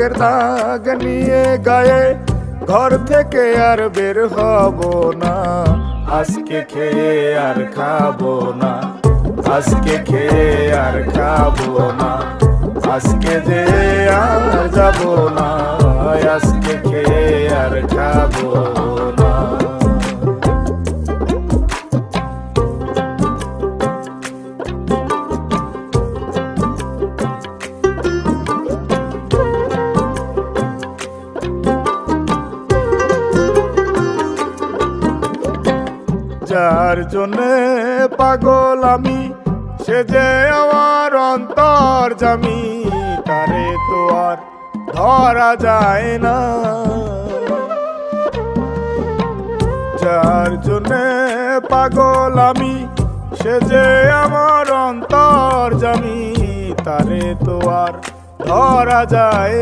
বুকের দাগ নিয়ে গায়ে ঘর থেকে আর বের হব না। আজকে খেয়ে আর খাবো না, আজকে খেয়ে আর খাবো না, আজকে যে আর যাবো না, আজকে খেয়ে আর খাবো না। যার জন্যে পাগল আমি, সে যে আমার অন্তর্যামী, তারে তো আর ধরা যায় না। যার জন্যে পাগল আমি, সে যে আমার অন্তর্যামী, তারে তো আর ধরা যায়